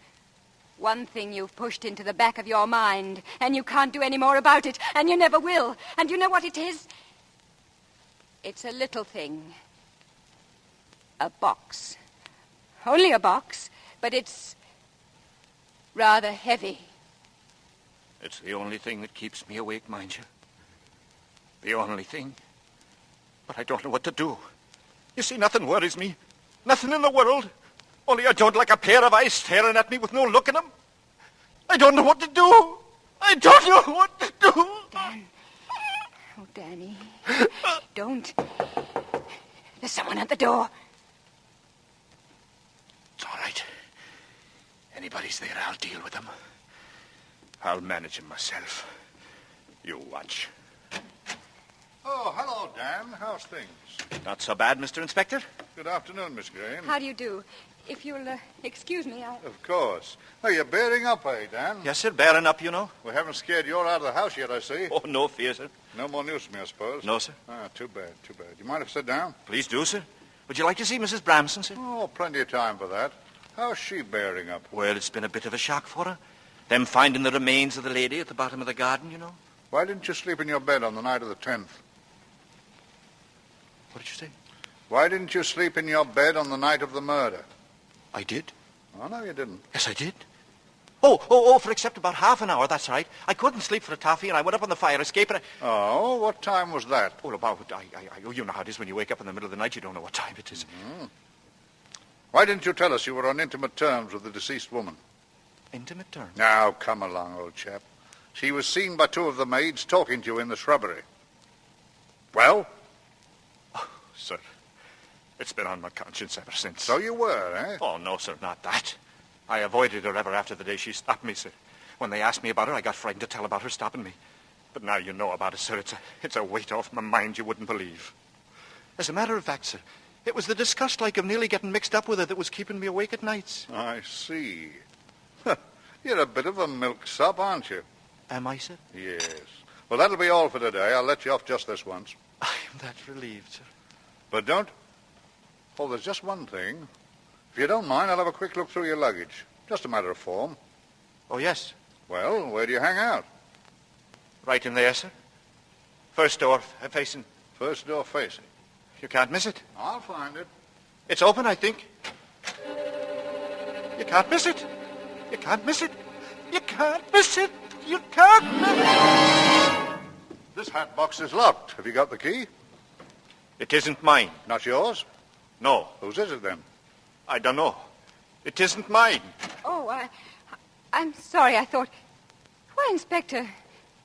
H: One thing you've pushed into the back of your mind, and you can't do any more about it, and you never will. And you know what it is? It's a little thing. A box. Only a box, but it's rather heavy.
B: It's the only thing that keeps me awake, mind you. The only thing. But I don't know what to do. You see, nothing worries me. Nothing in the world. Only I don't like a pair of eyes staring at me with no look in them. I don't know what to do. I don't know what to do.
H: Dan. Oh, Danny. Don't. There's someone at the door.
B: It's all right. Anybody's there, I'll deal with them. I'll manage him myself. You watch.
E: Oh, hello, Dan. How's things?
B: Not so bad, Mr. Inspector.
E: Good afternoon, Miss Green.
H: How do you do? If you'll excuse me,
E: Of course. Oh, you're bearing up, eh, Dan?
B: Yes, sir, bearing up, you know.
E: We haven't scared you all out of the house yet, I see.
B: Oh, no fear, sir.
E: No more news from me, I suppose?
B: No, sir.
E: Ah, too bad. You mind if I sit down?
B: Please do, sir. Would you like to see Mrs. Bramson, sir?
E: Oh, plenty of time for that. How's she bearing up?
B: Well, it's been a bit of a shock for her. Them finding the remains of the lady at the bottom of the garden, you know.
E: Why didn't you sleep in your bed on the night of the 10th?
B: What did you say?
E: Why didn't you sleep in your bed on the night of the murder?
B: I did.
E: Oh, no, you didn't.
B: Yes, I did. Oh, for except about half an hour, that's right. I couldn't sleep for a toffee, and I went up on the fire escape, and
E: Oh, what time was that?
B: Oh, you know how it is when you wake up in the middle of the night, you don't know what time it is.
E: Mm-hmm. Why didn't you tell us you were on intimate terms with the deceased woman?
B: Intimate terms?
E: Now, come along, old chap. She was seen by two of the maids talking to you in the shrubbery. Well?
B: Oh, sir, it's been on my conscience ever since.
E: So you were, eh?
B: Oh, no, sir, not that. I avoided her ever after the day she stopped me, sir. When they asked me about her, I got frightened to tell about her stopping me. But now you know about it, sir. It's a weight off my mind you wouldn't believe. As a matter of fact, sir, it was the disgust like of nearly getting mixed up with her that was keeping me awake at nights.
E: I see. You're a bit of a milksop, aren't you?
B: Am I, sir?
E: Yes. Well, that'll be all for today. I'll let you off just this once.
B: I'm that relieved, sir.
E: But don't... Oh, there's just one thing. If you don't mind, I'll have a quick look through your luggage. Just a matter of form.
B: Oh, yes.
E: Well, where do you hang out?
B: Right in there, sir. First door facing.
E: First door facing.
B: You can't miss it.
E: I'll find it.
B: It's open, I think. You can't miss it. You can't miss it. You can't miss it. You can't miss it.
E: This hat box is locked. Have you got the key?
B: It isn't mine.
E: Not yours?
B: No.
E: Whose is it then?
B: I don't know. It isn't mine.
H: Oh, I'm sorry. I thought... Why, Inspector,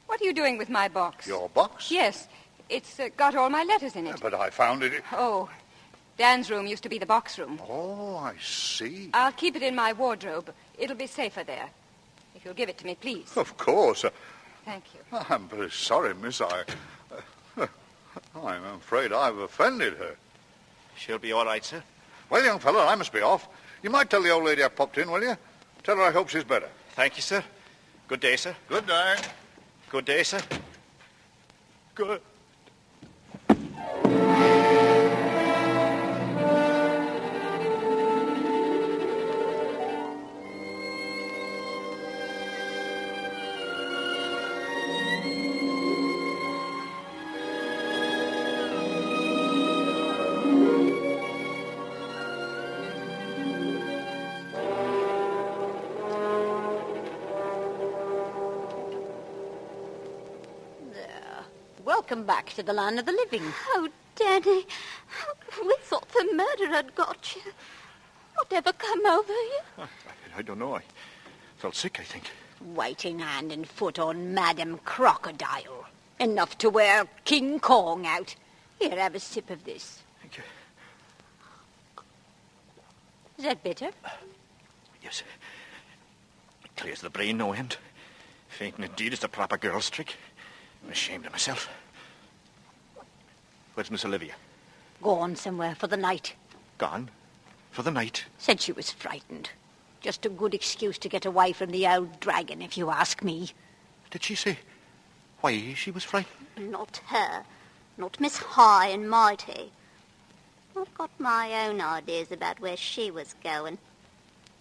H: what are you doing with my box?
E: Your box?
H: Yes. It's got all my letters in it.
E: But I found it...
H: Oh, Dan's room used to be the box room.
E: Oh, I see.
H: I'll keep it in my wardrobe. It'll be safer there. If you'll give it to me, please.
E: Of course.
H: Thank you.
E: I'm very sorry, miss. I'm afraid I've offended her.
B: She'll be all right, sir.
E: Well, young fellow, I must be off. You might tell the old lady I popped in, will you? Tell her I hope she's better.
B: Thank you, sir. Good day, sir.
E: Good day.
B: Good day, sir. Good.
J: Welcome back to the land of the living.
C: Oh, Danny, we thought the murder had got you. Whatever come over you?
B: I don't know. I felt sick, I think.
J: Waiting hand and foot on Madam Crocodile. Enough to wear King Kong out. Here, have a sip of this.
B: Thank you.
J: Is that better?
B: Yes. It clears the brain no end. Fainting indeed is the proper girl's trick. I'm ashamed of myself. Where's Miss Olivia?
J: Gone somewhere for the night.
B: Gone? For the night?
J: Said she was frightened. Just a good excuse to get away from the old dragon, if you ask me.
B: Did she say why she was frightened?
C: Not her. Not Miss High and Mighty. I've got my own ideas about where she was going.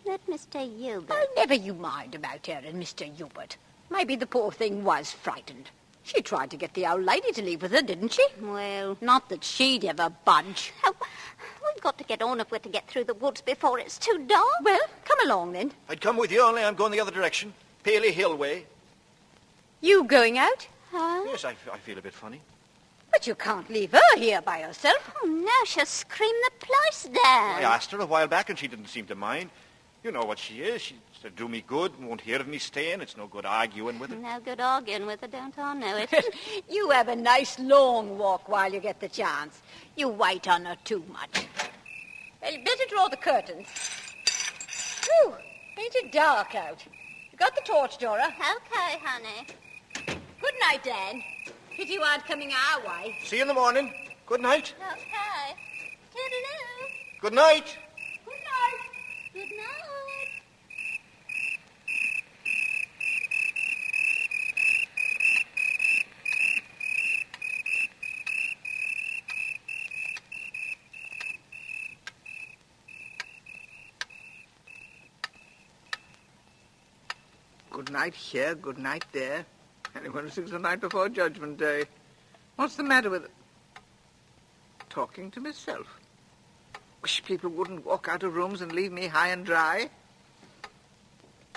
C: Let Mr. Hubert...
J: Oh, never you mind about her and Mr. Hubert. Maybe the poor thing was frightened. She tried to get the old lady to leave with her, didn't she?
C: Well...
J: Not that she'd ever budge.
C: Oh, we've got to get on if we're to get through the woods before it's too dark.
J: Well, come along then.
B: I'd come with you, only I'm going the other direction. Paley Hill way.
J: You going out?
C: Huh?
B: Yes, I feel a bit funny.
J: But you can't leave her here by herself.
C: Oh, now she'll scream the place down.
B: I asked her a while back and she didn't seem to mind. You know what she is. She said, do me good and won't hear of me staying. It's no good arguing with her.
C: No good arguing with her, don't I know it?
J: You have a nice long walk while you get the chance. You wait on her too much. Well, you better draw the curtains. Whew, ain't it dark out? You got the torch, Dora?
C: Okay, honey.
J: Good night, Dan. Pity you aren't coming our way.
B: See you in the morning. Good night.
C: Okay. Toodaloo.
D: Good night.
J: Good night. Good night.
F: Good night here, good night there. Anyone who sings the night before Judgment Day. What's the matter with it? Talking to myself. Wish people wouldn't walk out of rooms and leave me high and dry.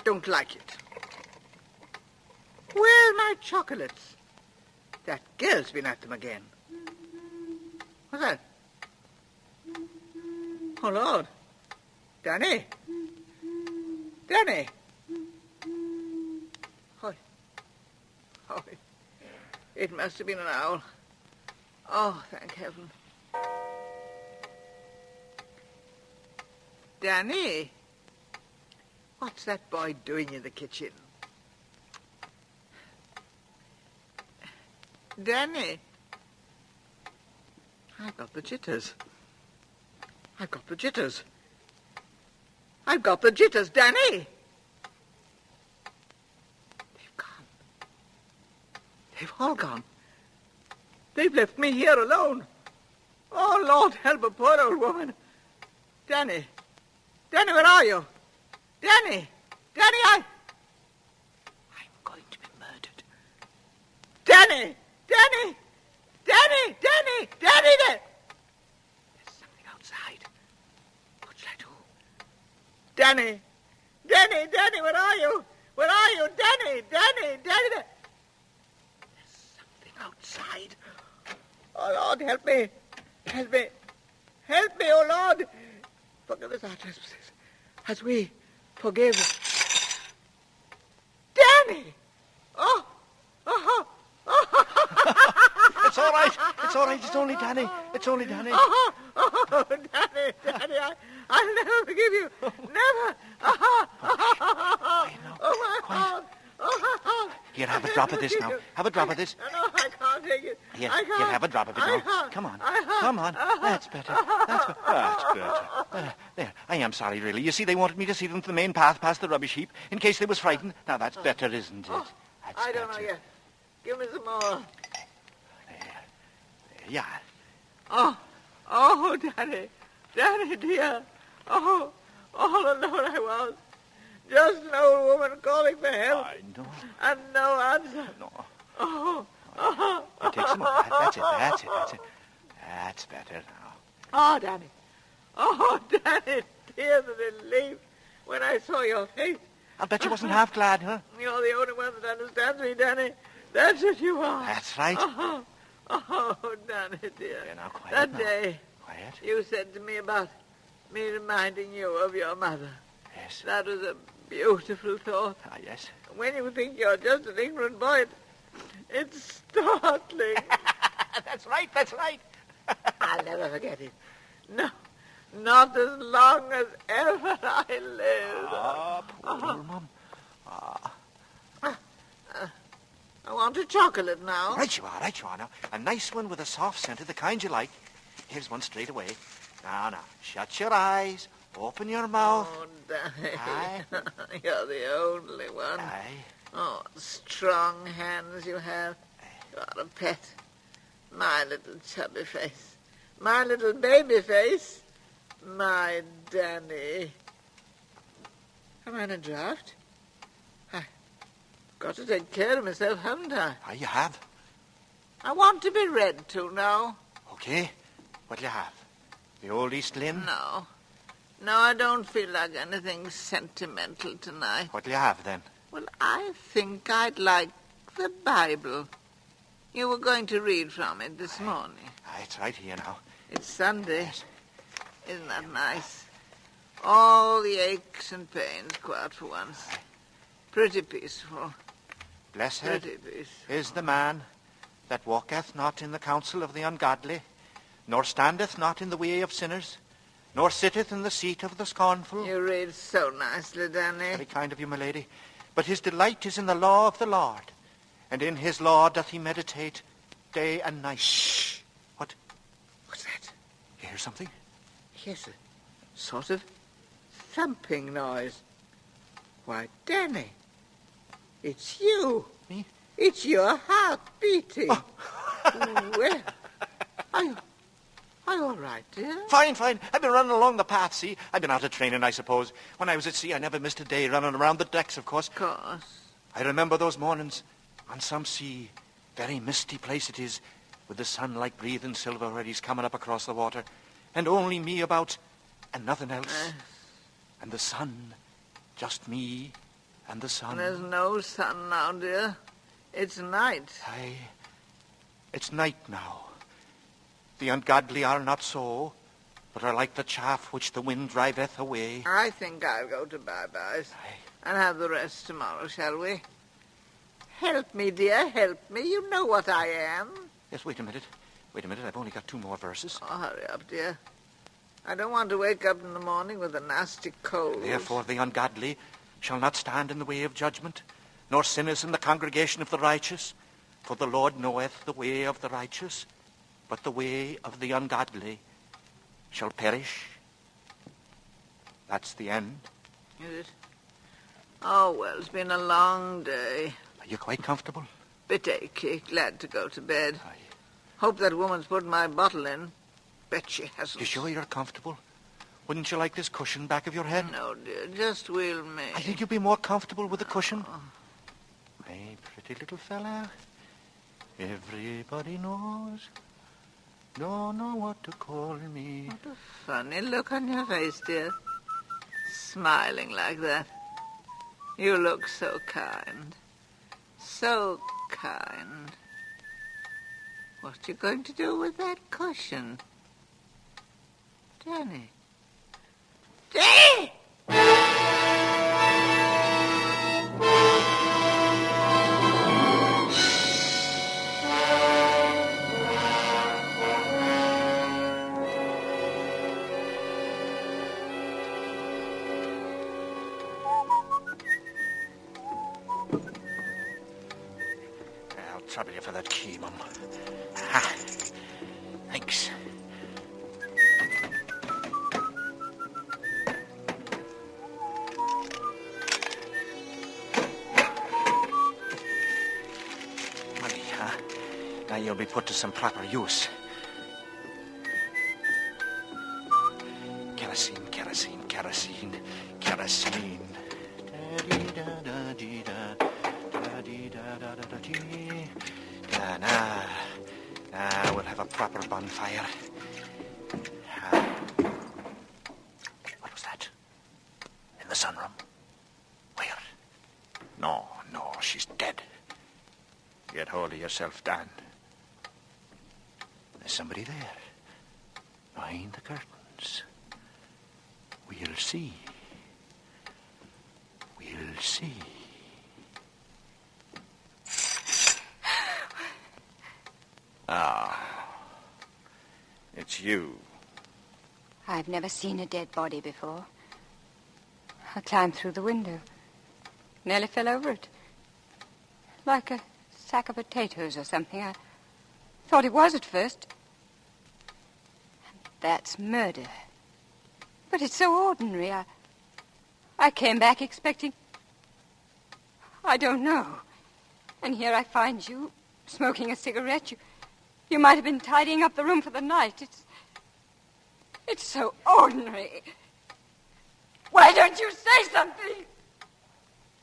F: Don't like it. Where's my chocolates? That girl's been at them again. What's that? Oh, Lord. Danny. Danny. Oh, it must have been an owl. Oh, thank heaven. Danny, what's that boy doing in the kitchen? Danny, I've got the jitters. I've got the jitters. I've got the jitters, Danny. They've all gone. They've left me here alone. Oh, Lord, help a poor old woman. Danny. Danny, where are you? Danny. Danny, I'm going to be murdered. Danny. Danny. Danny. Danny. Danny, there. There's something outside. What shall I do? Danny. Danny. Danny, where are you? Where are you? Danny. Danny. Danny, there. Outside. Oh, Lord, help me. Help me. Help me, oh, Lord. Forgive us our trespasses as we forgive. Danny! Oh! Oh!
D: It's all right. It's all right. It's only Danny. It's only Danny.
F: Oh, Danny, Danny, I'll never forgive you. Never. Oh, my God. Oh,
D: Here, have a drop of this now. Have a drop of this.
F: No, I can't take it.
D: Here,
F: I can't.
D: have a drop of it now. Come on. Come on. That's better. That's better. There. I am sorry, really. You see, they wanted me to see them to the main path past the rubbish heap in case they was frightened. Now, that's better, isn't it? That's
F: I don't know yet. Give me some more.
D: There you are.
F: Oh, Danny. Danny, dear. Oh, all alone I was. Just an old woman calling for help.
D: I know.
F: And no answer.
D: No.
F: Oh.
D: Here, take some more. That's it. That's better now.
F: Oh, Danny. Oh, Danny, tears of relief when I saw your face.
D: I'll bet you wasn't half glad, huh?
F: You're the only one that understands me, Danny. That's what you are.
D: That's right.
F: Oh, Danny, dear.
D: Yeah, now, quiet
F: that
D: now.
F: day
D: Quiet.
F: you said to me about me reminding you of your mother.
D: Yes.
F: That was a beautiful thought.
D: Ah, yes.
F: When you think you're just an ignorant boy, it's startling.
D: That's right.
F: I'll never forget it. No, not as long as ever I live.
D: Ah, poor old Mum.
F: I want a chocolate now.
D: Right you are now. A nice one with a soft centre, the kind you like. Here's one straight away. Now, shut your eyes. Open your mouth.
F: Oh, Danny.
D: Aye.
F: You're the only one.
D: Aye.
F: Oh, strong hands you have. You are a pet. My little chubby face. My little baby face. My Danny. Am I in a draft? I've got to take care of myself, haven't I?
D: Aye, you have.
F: I want to be read to now.
D: Okay. What'll you have? The old East Lynn?
F: No, I don't feel like anything sentimental tonight.
D: What'll you have, then?
F: Well, I think I'd like the Bible. You were going to read from it this morning.
D: Aye, it's right here now.
F: It's Sunday.
D: Yes.
F: Isn't that nice? All the aches and pains quiet for once. Pretty peaceful.
D: Blessed
F: Pretty peaceful.
D: is the man that walketh not in the counsel of the ungodly, nor standeth not in the way of sinners, nor sitteth in the seat of the scornful.
F: You read so nicely, Danny.
D: Very kind of you, my lady. But his delight is in the law of the Lord, and in his law doth he meditate day and night. Shh! What's that? You hear something?
F: Yes, Sort of thumping noise. Why, Danny, it's you.
B: Me?
F: It's your heart beating.
B: Oh.
F: Well, are you all right, dear?
B: Fine. I've been running along the path, see? I've been out of training, I suppose. When I was at sea, I never missed a day running around the decks, of course.
F: Of course.
B: I remember those mornings on some sea, very misty place it is, with the sun like breathing silver where he's coming up across the water, and only me about, and nothing else. And the sun, just me and the sun.
F: There's no sun now, dear. It's night.
B: Aye, it's night now. The ungodly are not so, but are like the chaff which the wind driveth away.
F: I think I'll go to bye-byes and have the rest tomorrow, shall we? Help me, dear, help me. You know what I am.
B: Yes, wait a minute. I've only got 2 more verses.
F: Oh, hurry up, dear. I don't want to wake up in the morning with a nasty cold.
B: Therefore the ungodly shall not stand in the way of judgment, nor sinners in the congregation of the righteous. For the Lord knoweth the way of the righteous, but the way of the ungodly shall perish. That's the end.
F: Is it? Oh, well, it's been a long day.
B: Are you quite comfortable?
F: Bit achy. Glad to go to bed.
B: Aye.
F: Hope that woman's put my bottle in. Bet she hasn't.
B: You sure you're comfortable? Wouldn't you like this cushion back of your head?
F: No, dear. Just wheel me.
B: I think you'd be more comfortable with the cushion. My pretty little fella. Everybody knows. Don't know what to call me.
F: What a funny look on your face, dear. Smiling like that. You look so kind. So kind. What you going to do with that cushion? Danny. Danny!
B: I'll trouble you for that key, Mum. Ah, thanks. Money, huh? Now you'll be put to some proper use. Kerosene. Now we'll have a proper bonfire. What was that? In the sunroom? Where? No, she's dead. Get hold of yourself, Dan. There's somebody there. Behind the curtains. We'll see. It's you.
H: I've never seen a dead body before. I climbed through the window. Nearly fell over it. Like a sack of potatoes or something. I thought it was at first. And that's murder. But it's so ordinary. I came back expecting... I don't know. And here I find you, smoking a cigarette. You might have been tidying up the room for the night. It's so ordinary. Why don't you say something?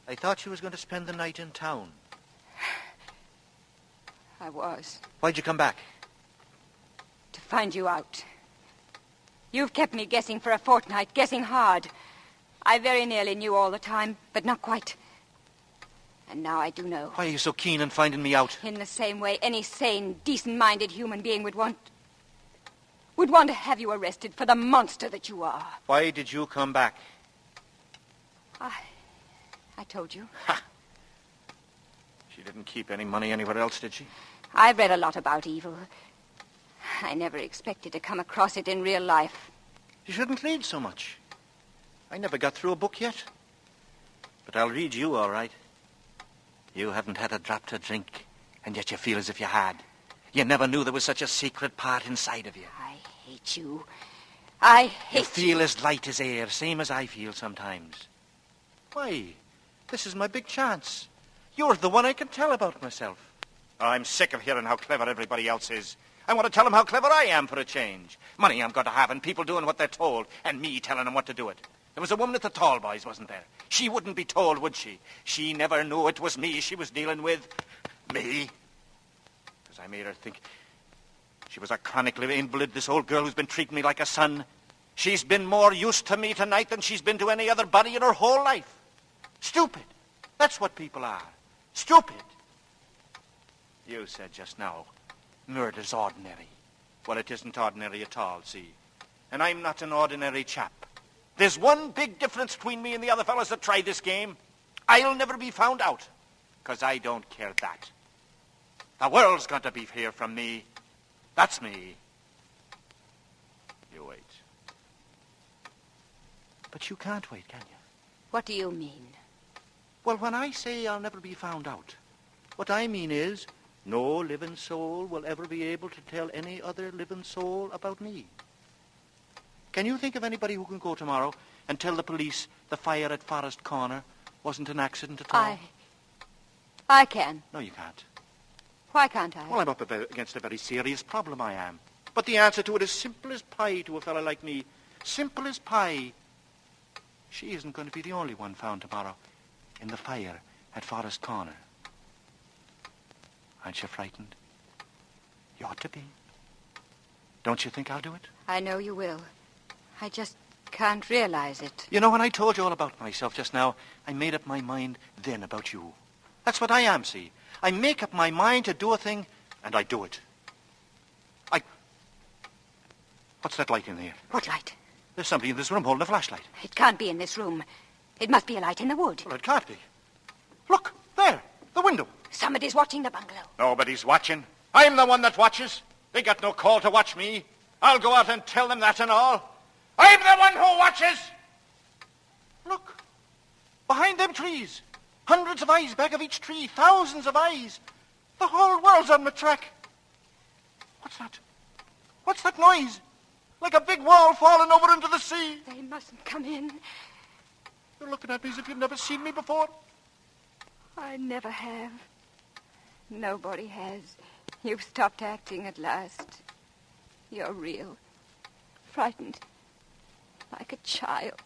B: I thought she was going to spend the night in town.
H: I was.
B: Why'd you come back?
H: To find you out. You've kept me guessing for a fortnight, guessing hard. I very nearly knew all the time, but not quite. And now I do know.
B: Why are you so keen on finding me out?
H: In the same way any sane, decent-minded human being would want to have you arrested for the monster that you are.
B: Why did you come back?
H: I told you.
B: Ha! She didn't keep any money anywhere else, did she?
H: I've read a lot about evil. I never expected to come across it in real life.
B: You shouldn't read so much. I never got through a book yet. But I'll read you, all right. You haven't had a drop to drink, and yet you feel as if you had. You never knew there was such a secret part inside of you.
H: I hate you. I hate
B: You feel as light as air, same as I feel sometimes. Why, this is my big chance. You're the one I can tell about myself. I'm sick of hearing how clever everybody else is. I want to tell them how clever I am for a change. Money I'm going to have and people doing what they're told and me telling them what to do it. There was a woman at the Tall Boys, wasn't there? She wouldn't be told, would she? She never knew it was me she was dealing with. Me? Because I made her think she was a chronically invalid, this old girl who's been treating me like a son. She's been more used to me tonight than she's been to any other body in her whole life. Stupid. That's what people are. Stupid. You said just now, murder's ordinary. Well, it isn't ordinary at all, see? And I'm not an ordinary chap. There's one big difference between me and the other fellows that tried this game. I'll never be found out, because I don't care that. The world's going to be here from me. That's me. You wait. But you can't wait, can you?
H: What do you mean?
B: Well, when I say I'll never be found out, what I mean is no living soul will ever be able to tell any other living soul about me. Can you think of anybody who can go tomorrow and tell the police the fire at Forest Corner wasn't an accident at all?
H: I can.
B: No, you can't.
H: Why can't I?
B: Well, I'm up against a very serious problem, I am. But the answer to it is simple as pie to a fellow like me. Simple as pie. She isn't going to be the only one found tomorrow in the fire at Forest Corner. Aren't you frightened? You ought to be. Don't you think I'll do it?
H: I know you will. I just can't realize it.
B: You know, when I told you all about myself just now, I made up my mind then about you. That's what I am, see. I make up my mind to do a thing, and I do it. What's that light in there?
H: What light?
B: There's somebody in this room holding a flashlight.
H: It can't be in this room. It must be a light in the wood.
B: Well, it can't be. Look, there, the window.
H: Somebody's watching the bungalow.
B: Nobody's watching. I'm the one that watches. They got no call to watch me. I'll go out and tell them that and all. I'm the one who watches. Look, behind them trees. Hundreds of eyes back of each tree. Thousands of eyes. The whole world's on my track. What's that? What's that noise? Like a big wall falling over into the sea.
H: They mustn't come in.
B: You're looking at me as if you've never seen me before.
H: I never have. Nobody has. You've stopped acting at last. You're real. Frightened. Like a child.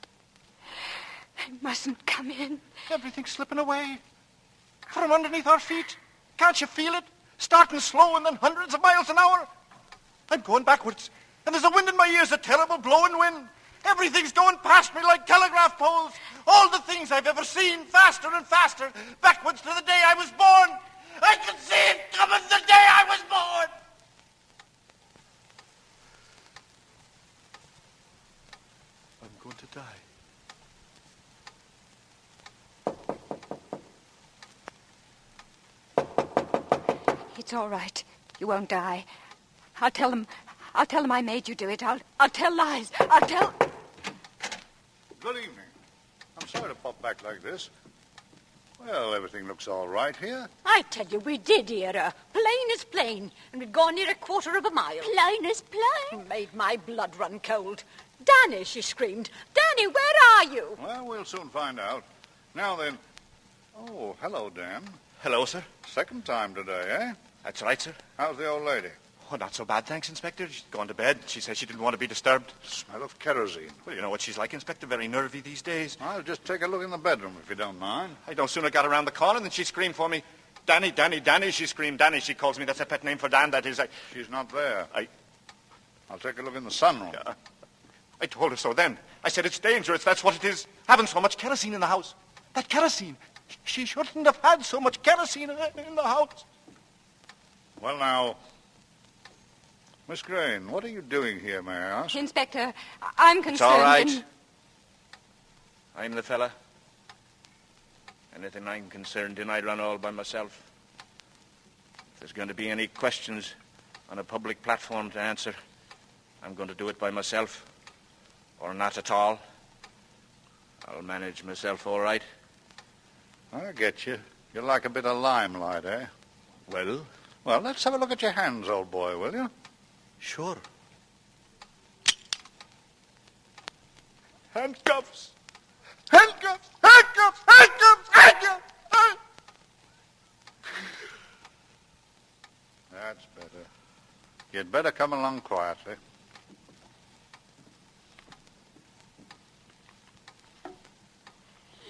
H: They mustn't come in.
B: Everything's slipping away. From underneath our feet. Can't you feel it? Starting slow and then hundreds of miles an hour. I'm going backwards. And there's a wind in my ears, a terrible blowing wind. Everything's going past me like telegraph poles. All the things I've ever seen, faster and faster, backwards to the day I was born. I can see it coming the day I was born. I'm going to die.
H: It's all right. You won't die. I'll tell them I made you do it. I'll tell lies. I'll tell...
E: Good evening. I'm sorry to pop back like this. Well, everything looks all right here.
J: I tell you, we did hear her. Plain as plain. And we'd gone near a quarter of a mile.
C: Plain as plain.
J: Made my blood run cold. Danny, she screamed. Danny, where are you?
E: Well, we'll soon find out. Now then. Oh, hello, Dan.
B: Hello, sir.
E: Second time today, eh?
B: That's right, sir.
E: How's the old lady?
B: Oh, not so bad, thanks, Inspector. She's gone to bed. She said she didn't want to be disturbed.
E: Smell of kerosene.
B: Well, you know what she's like, Inspector. Very nervy these days.
E: I'll just take a look in the bedroom, if you don't mind.
B: I no sooner got around the corner than she screamed for me. Danny, Danny, Danny, she screamed. Danny, she calls me. That's a pet name for Dan, that is.
E: She's not there. I'll take a look in the sunroom.
B: I told her so then. I said, it's dangerous. That's what it is. Having so much kerosene in the house. That kerosene. She shouldn't have had so much kerosene in the house.
E: Well, now, Miss Crane, what are you doing here, may I ask?
H: Inspector, I'm concerned...
B: It's all right. I'm the fella. Anything I'm concerned in, I run all by myself. If there's going to be any questions on a public platform to answer, I'm going to do it by myself. Or not at all. I'll manage myself all right.
E: I get you. You like a bit of limelight, eh?
B: Well?
E: Well, let's have a look at your hands, old boy, will you?
B: Sure.
E: Handcuffs! Handcuffs! Handcuffs! Handcuffs! Handcuffs! That's better. You'd better come along quietly.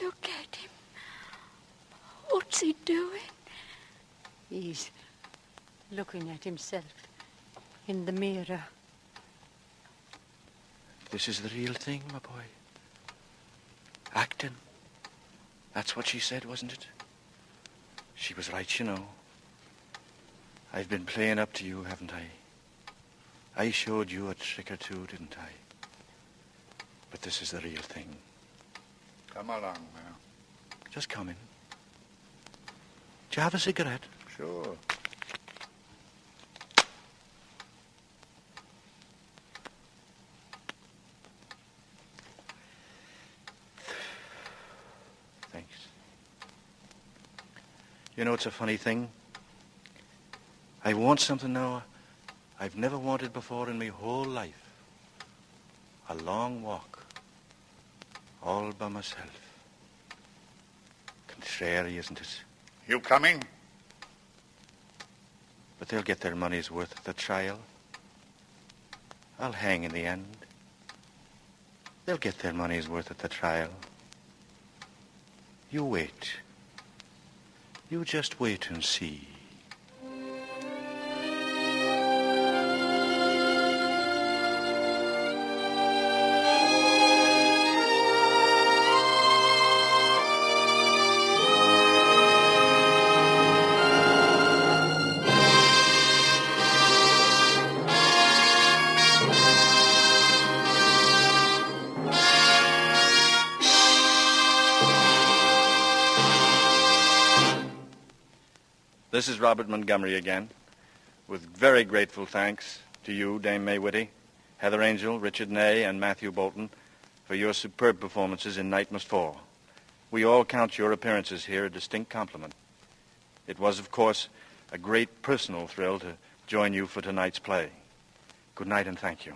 C: Look at him. What's he doing?
J: He's looking at himself in the mirror.
D: This is the real thing, my boy. Acting. That's what she said, wasn't it? She was right, you know. I've been playing up to you, haven't I? I showed you a trick or two, didn't I? But this is the real thing.
E: Come along now.
D: Just come in. Do you have a cigarette?
E: Sure.
D: Thanks. You know, it's a funny thing. I want something now I've never wanted before in my whole life. A long walk. All by myself. Contrary, isn't it?
E: You coming?
D: But they'll get their money's worth at the trial. I'll hang in the end. They'll get their money's worth at the trial. You wait. You just wait and see. This is Robert Montgomery again, with very grateful thanks to you, Dame May Whitty, Heather Angel, Richard Ney, and Matthew Bolton for your superb performances in Night Must Fall. We all count your appearances here a distinct compliment. It was, of course, a great personal thrill to join you for tonight's play. Good night and thank you.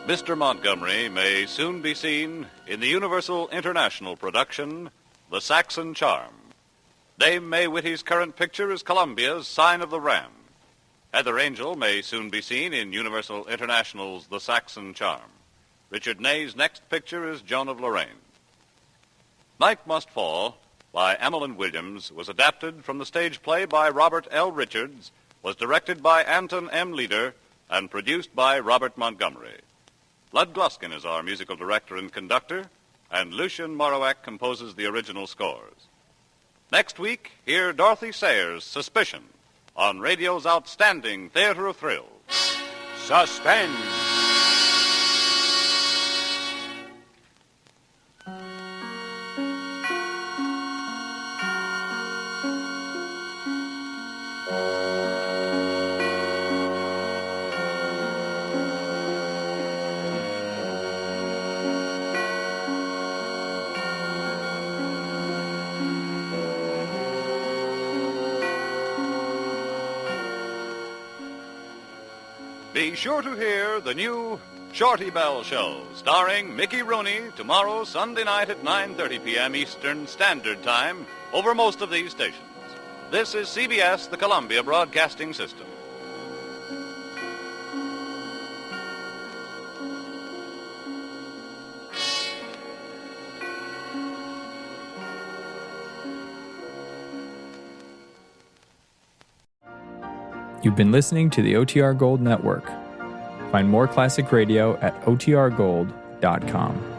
I: Mr. Montgomery may soon be seen in the Universal International production, The Saxon Charm. Dame May Whitty's current picture is Columbia's Sign of the Ram. Heather Angel may soon be seen in Universal International's The Saxon Charm. Richard Ney's next picture is Joan of Lorraine. Night Must Fall, by Emmeline Williams, was adapted from the stage play by Robert L. Richards, was directed by Anton M. Leader, and produced by Robert Montgomery. Lud Gluskin is our musical director and conductor, and Lucien Morawek composes the original scores. Next week, hear Dorothy Sayers' Suspicion on radio's outstanding theater of thrills.
A: Suspense.
I: Be sure to hear the new Shorty Bell Show, starring Mickey Rooney, tomorrow, Sunday night at 9:30 p.m. Eastern Standard Time, over most of these stations. This is CBS, the Columbia Broadcasting System.
K: You've been listening to the OTR Gold Network. Find more classic radio at otrgold.com.